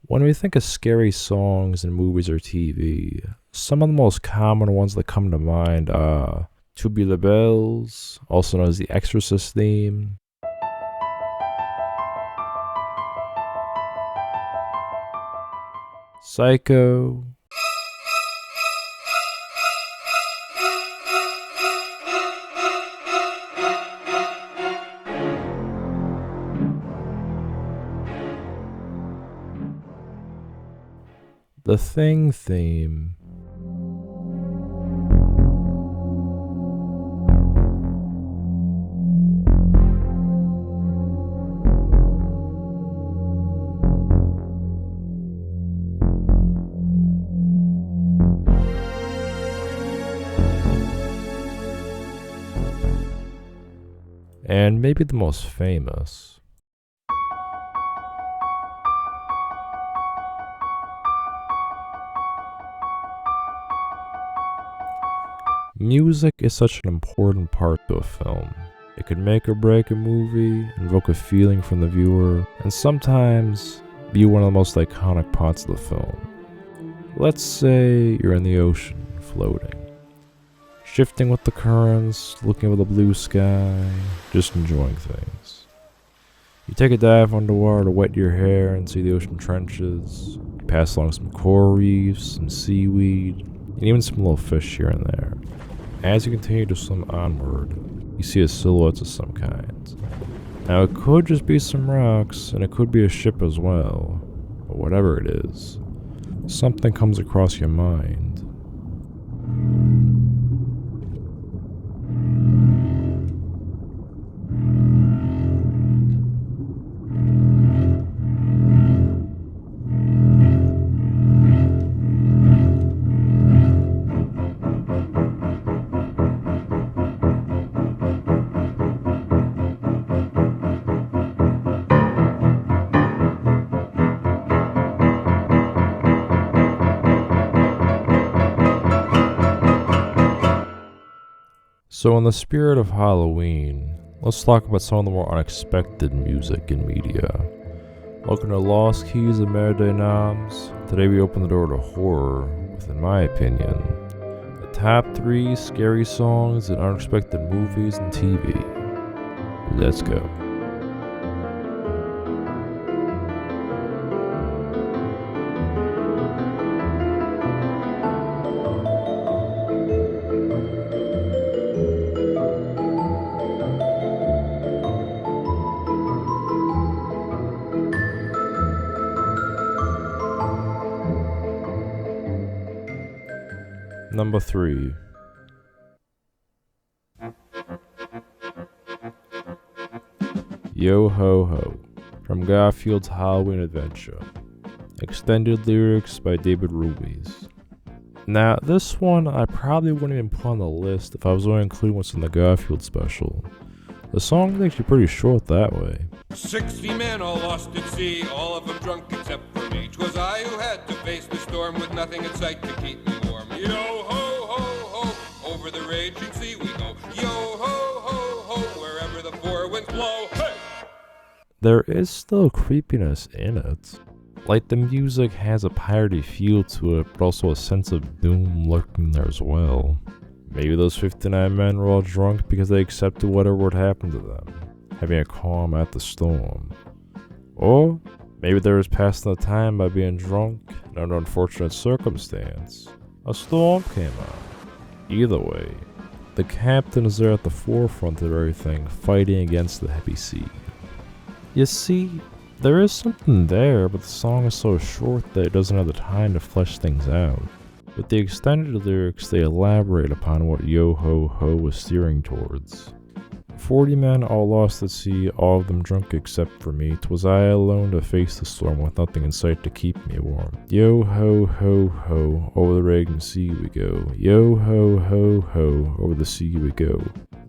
When we think of scary songs in movies or TV, some of the most common ones that come to mind are Tubular Bells, also known as the Exorcist theme, Psycho, the Thing theme, and maybe the most famous, music is such an important part to a film. It can make or break a movie, invoke a feeling from the viewer, and sometimes be one of the most iconic parts of the film. Let's say you're in the ocean, floating, shifting with the currents, looking over the blue sky, just enjoying things. You take a dive underwater to wet your hair and see the ocean trenches. You pass along some coral reefs, some seaweed, and even some little fish here and there. As you continue to swim onward, you see a silhouette of some kind. Now it could just be some rocks, and it could be a ship as well, but whatever it is, something comes across your mind. So in the spirit of Halloween, let's talk about some of the more unexpected music in media. Welcome to Lost Keys of Mare de Noms. Today we open the door to horror with, in my opinion, the top 3 scary songs in unexpected movies and TV. Let's go. Number 3. Yo Ho Ho from Garfield's Halloween Adventure. Extended lyrics by David Ruiz. Now, this one I probably wouldn't even put on the list if I was only including what's in the Garfield special. The song is actually pretty short that way. 60 men all lost at sea, all of them drunk except for me. 'Twas I who had to face the storm with nothing in sight to keep me warm. Yo ho ho ho, over the raging sea we go. Yo ho ho ho, wherever the four winds blow. Hey! There is still creepiness in it. Like the music has a piratey feel to it, but also a sense of doom lurking there as well. Maybe those 59 men were all drunk because they accepted whatever would happen to them, having a calm at the storm. Or maybe they were passing the time by being drunk and under unfortunate circumstance. A storm came on. Either way, the captain is there at the forefront of everything, fighting against the heavy sea. You see, there is something there, but the song is so short that it doesn't have the time to flesh things out. With the extended lyrics, they elaborate upon what Yo Ho Ho was steering towards. 40 men all lost at sea, all of them drunk except for me. 'Twas I alone to face the storm with nothing in sight to keep me warm. Yo ho ho ho, over the raging sea we go. Yo ho ho ho, over the sea we go.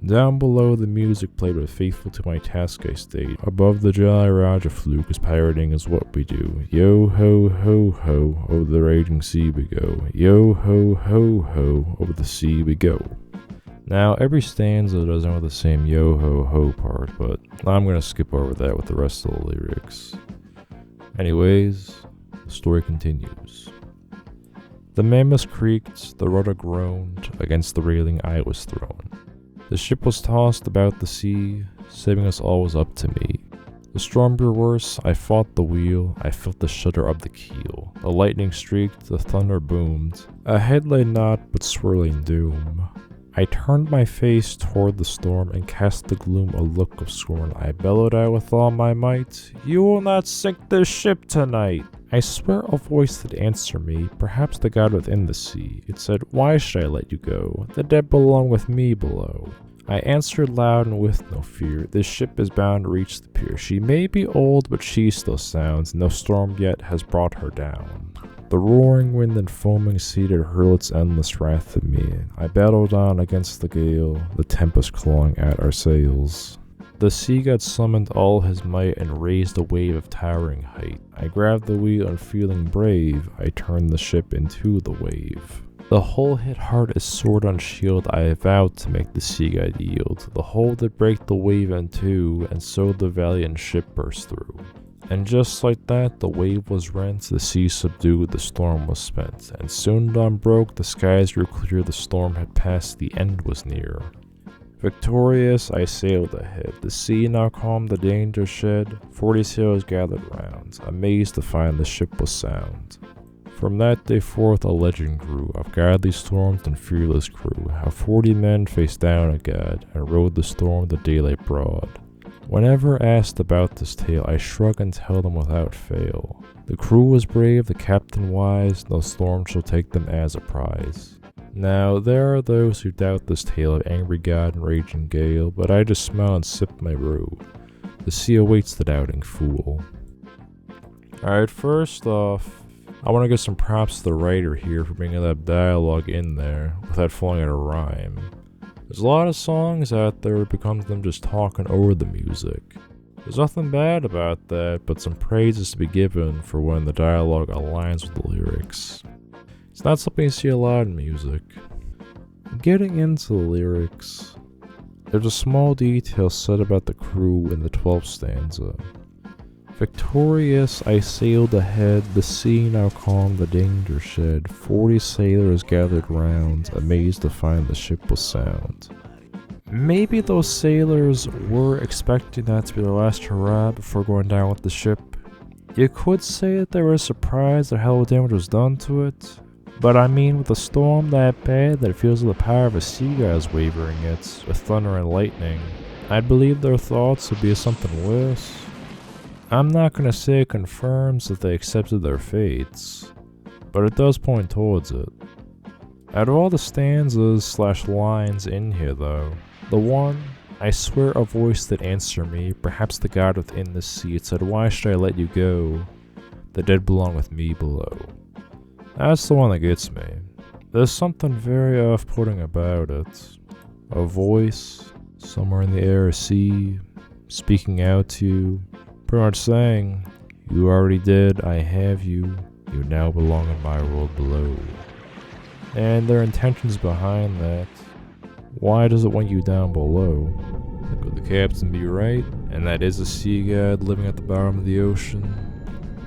Down below the music played, but faithful to my task I stayed. Above the Jolly Roger flew, 'cause pirating is what we do. Yo ho ho ho, over the raging sea we go. Yo ho ho ho, over the sea we go. Now, every stanza doesn't have the same yo ho ho part, but I'm gonna skip over that with the rest of the lyrics. Anyways, The story continues. The mammoth creaked, the rudder groaned, against the railing I was thrown. The ship was tossed about the sea, saving us all was up to me. The storm grew worse, I fought the wheel, I felt the shudder of the keel. The lightning streaked, the thunder boomed, ahead lay naught but swirling doom. I turned my face toward the storm and cast the gloom a look of scorn. I bellowed out with all my might, "You will not sink this ship tonight!" I swear a voice did answer me, perhaps the God within the sea. It said, "Why should I let you go? The dead belong with me below." I answered loud and with no fear, "This ship is bound to reach the pier. She may be old, but she still sounds. No storm yet has brought her down." The roaring wind and foaming sea did hurl its endless wrath at me. I battled on against the gale, the tempest clawing at our sails. The sea god summoned all his might and raised a wave of towering height. I grabbed the wheel and feeling brave, I turned the ship into the wave. The hull hit hard as sword on shield, I vowed to make the sea god yield. The hull did break the wave in two, and so the valiant ship burst through. And just like that, the wave was rent, the sea subdued, the storm was spent. And soon dawn broke, the skies grew clear, the storm had passed, the end was near. Victorious, I sailed ahead. The sea now calm, the danger shed. 40 sailors gathered round, amazed to find the ship was sound. From that day forth a legend grew of godly storms and fearless crew. How 40 men faced down a god and rode the storm the daylight broad. Whenever asked about this tale, I shrug and tell them without fail. The crew was brave, the captain wise, no storm shall take them as a prize. Now, there are those who doubt this tale of angry god and raging gale, but I just smile and sip my brew. The sea awaits the doubting fool. Alright, first off, I want to give some props to the writer here for bringing that dialogue in there without falling out of rhyme. There's a lot of songs out there where it becomes them just talking over the music. There's nothing bad about that, but some praise is to be given for when the dialogue aligns with the lyrics. It's not something you see a lot in music. Getting into the lyrics, there's a small detail said about the crew in the 12th stanza. Victorious, I sailed ahead, the sea now calm, the danger shed. 40 sailors gathered round, amazed to find the ship was sound. Maybe those sailors were expecting that to be their last hurrah before going down with the ship. You could say that they were surprised at how little damage was done to it, but I mean, with a storm that bad that it feels like the power of a sea god is wavering it, with thunder and lightning, I'd believe their thoughts would be of something worse. I'm not gonna say it confirms that they accepted their fates, but it does point towards it. Out of all the stanzas / lines in here though, the one, I swear a voice that answered me, perhaps the god within the sea, it said, "Why should I let you go? The dead belong with me below." That's the one that gets me. There's something very off-putting about it. A voice, somewhere in the air, a sea, speaking out to you, pretty much saying, "You already did, I have you, you now belong in my world below." And their intentions behind that, why does it want you down below? Could the captain be right, and that is a sea god living at the bottom of the ocean,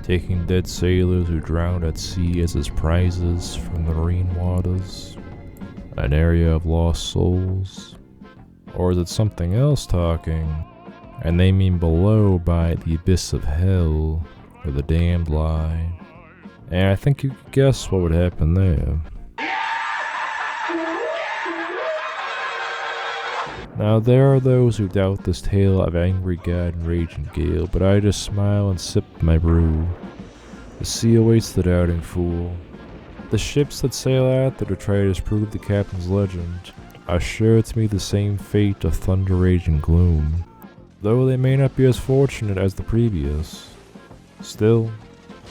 taking dead sailors who drowned at sea as his prizes from the marine waters? An area of lost souls? Or is it something else talking? And they mean below by the abyss of hell, where the damned lie. And I think you could guess what would happen there. Now there are those who doubt this tale of angry god and raging gale, but I just smile and sip my brew. The sea awaits the doubting fool. The ships that sail out there to try to disprove the captain's legend are sure to meet the same fate of thunder, rage, and gloom. Though they may not be as fortunate as the previous, still,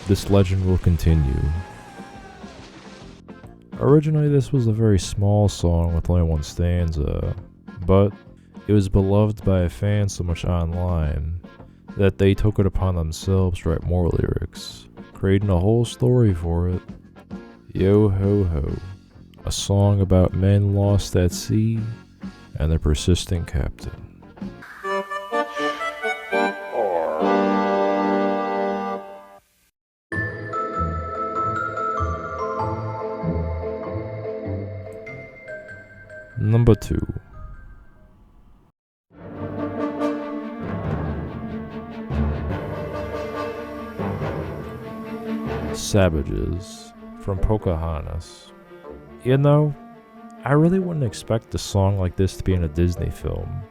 this legend will continue. Originally this was a very small song with only one stanza, but it was beloved by fans so much online that they took it upon themselves to write more lyrics, creating a whole story for it. Yo ho ho, a song about men lost at sea and their persistent captain. Number 2. Savages from Pocahontas. You know, I really wouldn't expect a song like this to be in a Disney film.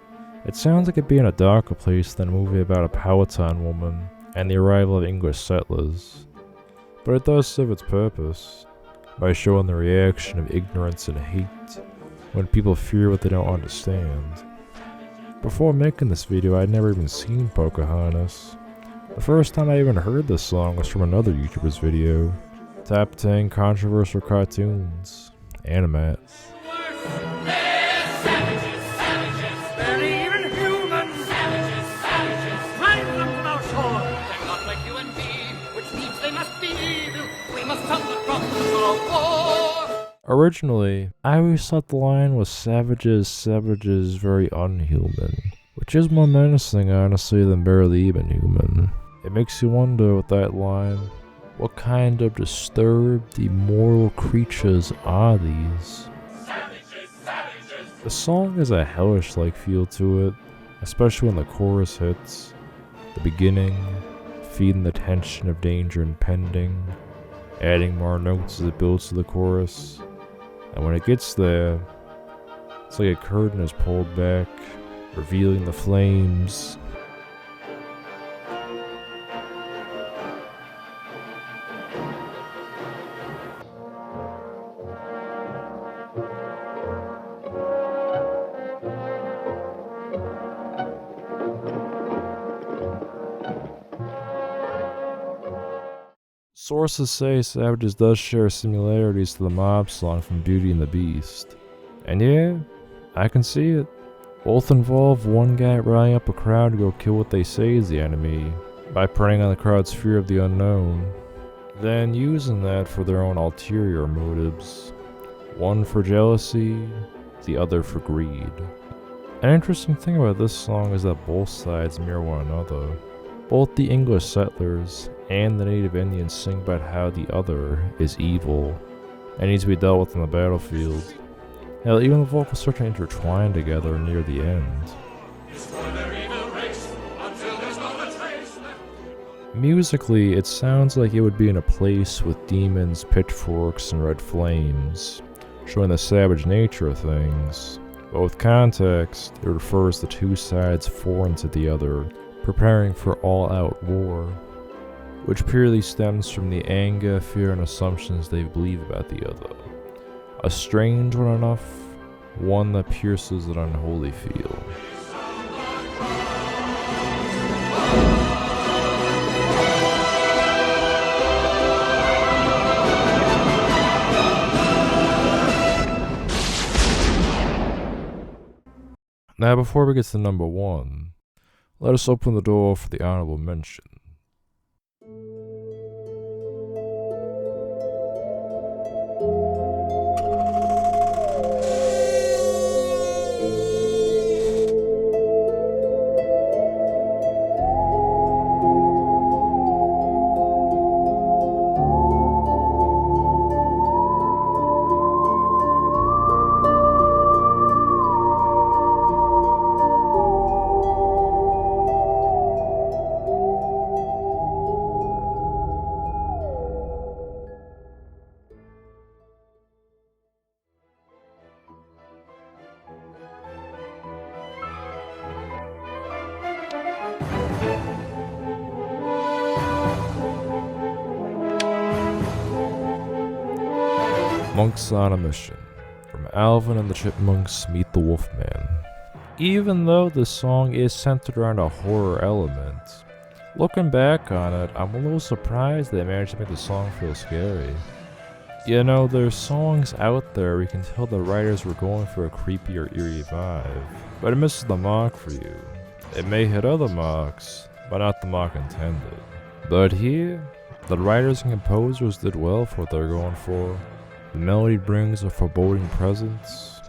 It sounds like it'd be in a darker place than a movie about a Powhatan woman and the arrival of English settlers. But it does serve its purpose by showing the reaction of ignorance and hate when people fear what they don't understand. Before making this video, I'd never even seen Pocahontas. The first time I even heard this song was from another YouTuber's video, Top 10 Controversial Cartoons, Animat. Originally, I always thought the line was savages, savages, very unhuman, which is more menacing honestly than barely even human. It makes you wonder with that line, what kind of disturbed, immoral creatures are these? Savages, savages. The song has a hellish-like feel to it, especially when the chorus hits. The beginning, feeding the tension of danger impending, adding more notes as it builds to the chorus. And when it gets there, it's like a curtain is pulled back, revealing the flames. Sources say Savages does share similarities to the mob song from Beauty and the Beast. And yeah, I can see it. Both involve one guy rallying up a crowd to go kill what they say is the enemy, by preying on the crowd's fear of the unknown, then using that for their own ulterior motives. One for jealousy, the other for greed. An interesting thing about this song is that both sides mirror one another. Both the English settlers and the native Indians sing about how the other is evil and needs to be dealt with on the battlefield. Hell, even the vocals start to intertwine together near the end. Musically, it sounds like it would be in a place with demons, pitchforks, and red flames, showing the savage nature of things. But with context, it refers to two sides foreign to the other, preparing for all-out war, which purely stems from the anger, fear, and assumptions they believe about the other. A strange one enough, one that pierces an unholy feel. Now before we get to number 1, let us open the door for the honorable mention. Monks on a Mission, from Alvin and the Chipmunks Meet the Wolfman. Even though this song is centered around a horror element, looking back on it, I'm a little surprised they managed to make the song feel scary. You know, there's songs out there where you can tell the writers were going for a creepy or eerie vibe, but it misses the mark for you. It may hit other marks, but not the mark intended. But here, the writers and composers did well for what they're going for. The melody brings a foreboding presence.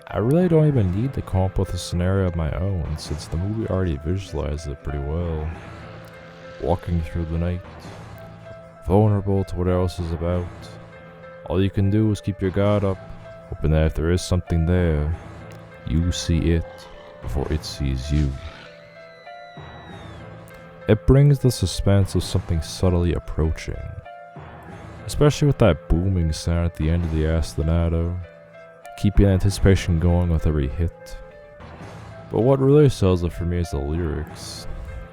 I really don't even need to come up with a scenario of my own, since the movie already visualizes it pretty well. Walking through the night, vulnerable to what else is about. All you can do is keep your guard up, hoping that if there is something there, you see it before it sees you. It brings the suspense of something subtly approaching, especially with that booming sound at the end of the ostinato, keeping anticipation going with every hit. But what really sells it for me is the lyrics,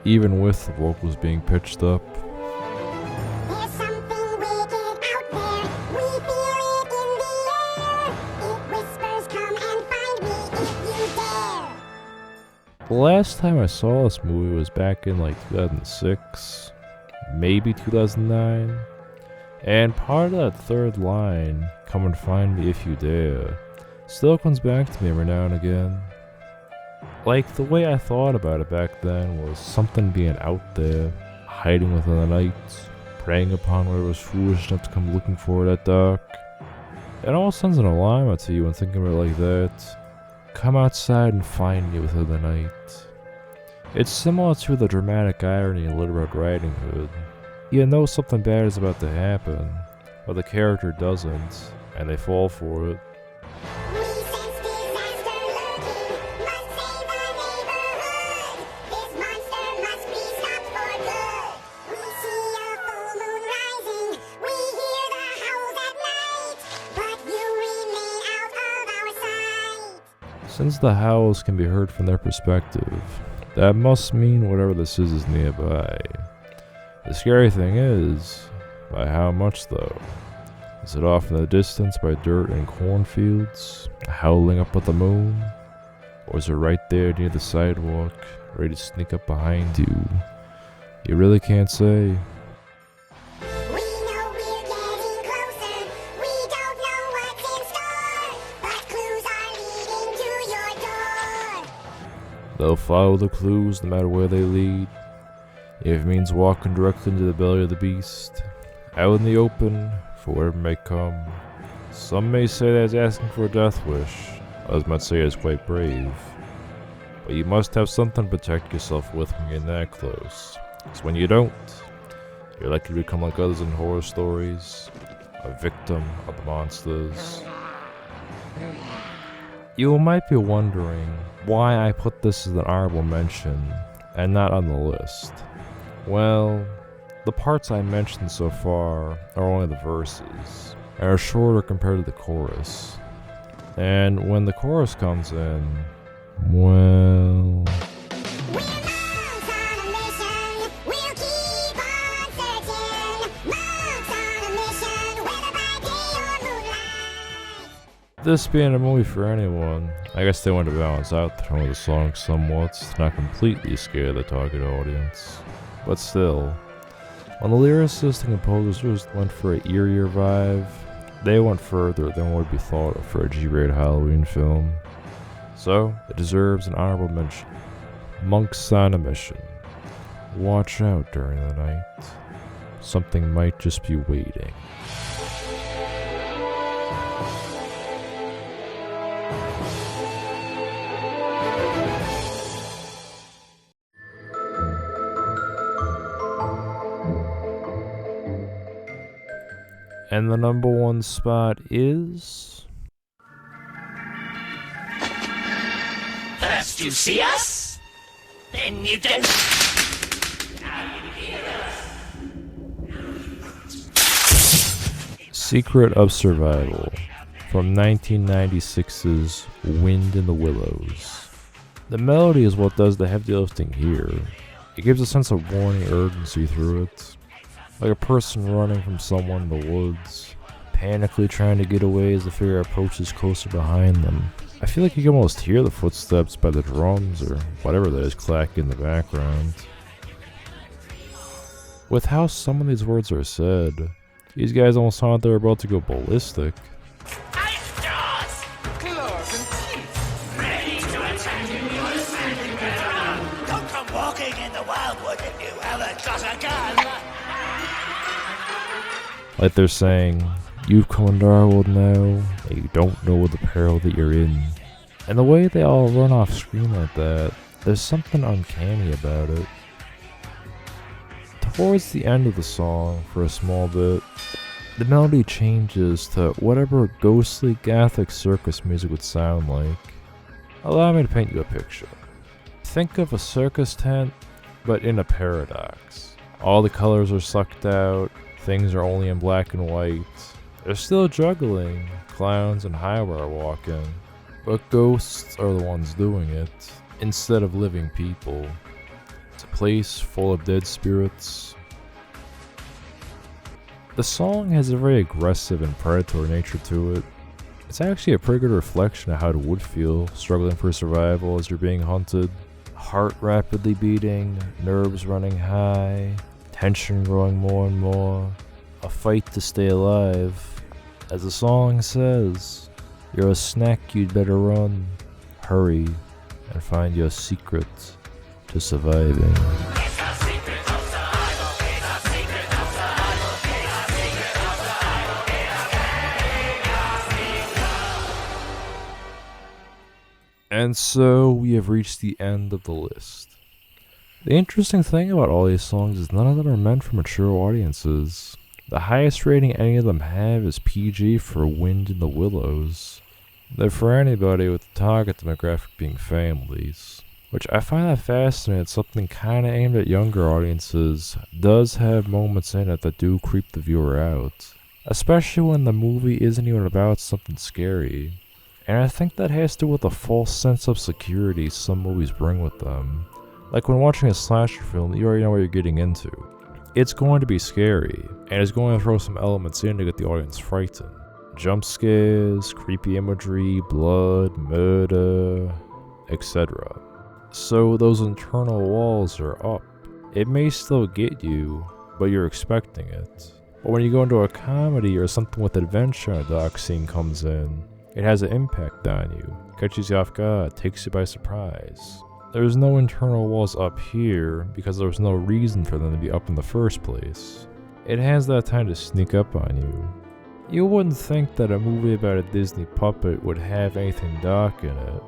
even with the vocals being pitched up. There's something wicked out there. We feel it in the air. It whispers, come and find me if you dare. The last time I saw this movie was back in like 2006, maybe 2009. And part of that third line, come and find me if you dare, still comes back to me every now and again. Like, the way I thought about it back then was something being out there, hiding within the night, preying upon whatever was foolish enough to come looking for it at dark. It all sends an alignment to you when thinking about it like that. Come outside and find me within the night. It's similar to the dramatic irony in Little Red Riding Hood. You know something bad is about to happen, but the character doesn't, and they fall for it. We sense disaster lurking. Must save the neighborhood. This monster must be stopped for good. We see a full moon rising. We hear the howls at night. But you remain out of our sight. Since the howls can be heard from their perspective, that must mean whatever this is nearby. The scary thing is, by how much though? Is it off in the distance by dirt and cornfields, howling up at the moon? Or is it right there near the sidewalk, ready to sneak up behind you? You really can't say. We know we're getting closer. We don't know what's in store. But clues are leading to your door. They'll follow the clues no matter where they lead. If it means walking directly into the belly of the beast, out in the open, for whatever may come. Some may say that it's asking for a death wish, others might say it's quite brave. But you must have something to protect yourself with when you're that close. Because when you don't, you're likely to become like others in horror stories, a victim of the monsters. You might be wondering why I put this as an honorable mention and not on the list. Well, the parts I mentioned so far are only the verses, and are shorter compared to the chorus. And when the chorus comes in, well... We're monks on a mission. We'll keep on searching. Monks on a mission, whether by day or moonlight. This being a movie for anyone, I guess they want to balance out the tone of the song somewhat to not completely scare the target audience. But still, when the lyricists and composers went for an eerier vibe, they went further than would be thought of for a G-rated Halloween film. So, it deserves an honorable mention. Monks on a mission. Watch out during the night. Something might just be waiting. And the number one spot is... First you see us, then you don't. Now you hear us. Secret of Survival from 1996's Wind in the Willows. The melody is what does the heavy lifting here. It gives a sense of warning urgency through it. Like a person running from someone in the woods, panically trying to get away as the figure approaches closer behind them. I feel like you can almost hear the footsteps by the drums or whatever that is clacking in the background. With how some of these words are said, these guys almost sound like they're about to go ballistic. Ice jaws, claws and teeth, ready to attack you. You're standing better. Don't come walking in the wildwood if you haven't got a gun. Like they're saying, you've come into our world now, and you don't know the peril that you're in. And the way they all run off screen like that, there's something uncanny about it. Towards the end of the song, for a small bit, The melody changes to whatever ghostly gothic circus music would sound like. Allow me to paint you a picture. Think of a circus tent, but in a paradox. All the colors are sucked out, things are only in black and white. They're still juggling, clowns and highwire walking, but ghosts are the ones doing it, instead of living people. It's a place full of dead spirits. The song has a very aggressive and predatory nature to it. It's actually a pretty good reflection of how it would feel, struggling for survival as you're being hunted. Heart rapidly beating, nerves running high, tension growing more and more. A fight to stay alive. As the song says, you're a snack, you'd better run. Hurry and find your secret to surviving. And so we have reached the end of the list. The interesting thing about all these songs is none of them are meant for mature audiences. The highest rating any of them have is PG for Wind in the Willows. They're for anybody with the target demographic being families. Which I find that fascinating. Something kinda aimed at younger audiences does have moments in it that do creep the viewer out. Especially when the movie isn't even about something scary. And I think that has to do with a false sense of security some movies bring with them. Like when watching a slasher film, you already know what you're getting into. It's going to be scary, and it's going to throw some elements in to get the audience frightened. Jump scares, creepy imagery, blood, murder, etc. So those internal walls are up. It may still get you, but you're expecting it. But when you go into a comedy or something with adventure and a dark scene comes in, it has an impact on you, catches you off guard, takes you by surprise. There's no internal walls up here because there was no reason for them to be up in the first place. It has that time to sneak up on you. You wouldn't think that a movie about a Disney puppet would have anything dark in it,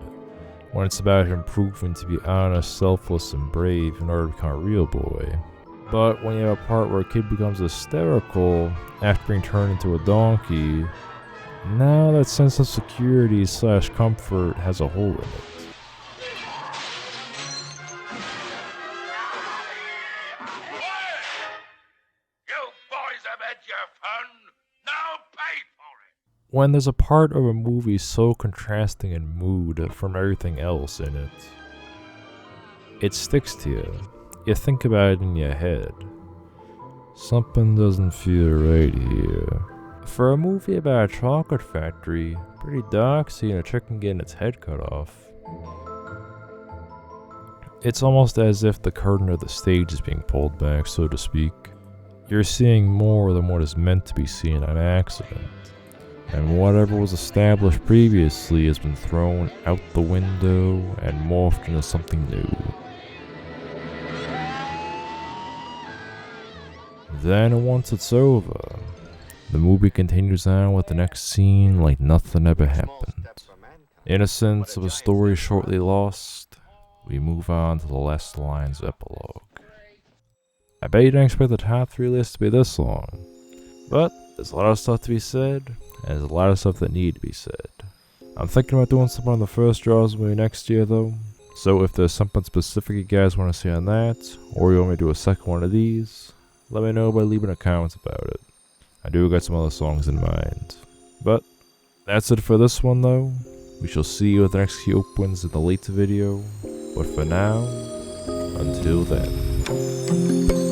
when it's about him proving to be honest, selfless, and brave in order to become a real boy. But when you have a part where a kid becomes hysterical after being turned into a donkey, now that sense of security / comfort has a hole in it. When there's a part of a movie so contrasting in mood from everything else in it, it sticks to you. You think about it in your head. Something doesn't feel right here. For a movie about a chocolate factory, pretty dark seeing a chicken getting its head cut off. It's almost as if the curtain of the stage is being pulled back, so to speak. You're seeing more than what is meant to be seen on accident. And whatever was established previously has been thrown out the window and morphed into something new. Then once it's over, the movie continues on with the next scene like nothing ever happened. Innocence of a story shortly lost, we move on to the last line's epilogue. I bet you didn't expect the top 3 list to be this long, but there's a lot of stuff to be said, and there's a lot of stuff that need to be said. I'm thinking about doing something on the first Jaws movie next year though, so if there's something specific you guys want to see on that, or you want me to do a second one of these, let me know by leaving a comment about it. I do got some other songs in mind. But that's it for this one though. We shall see you with the next key opens in the later video. But for now, until then.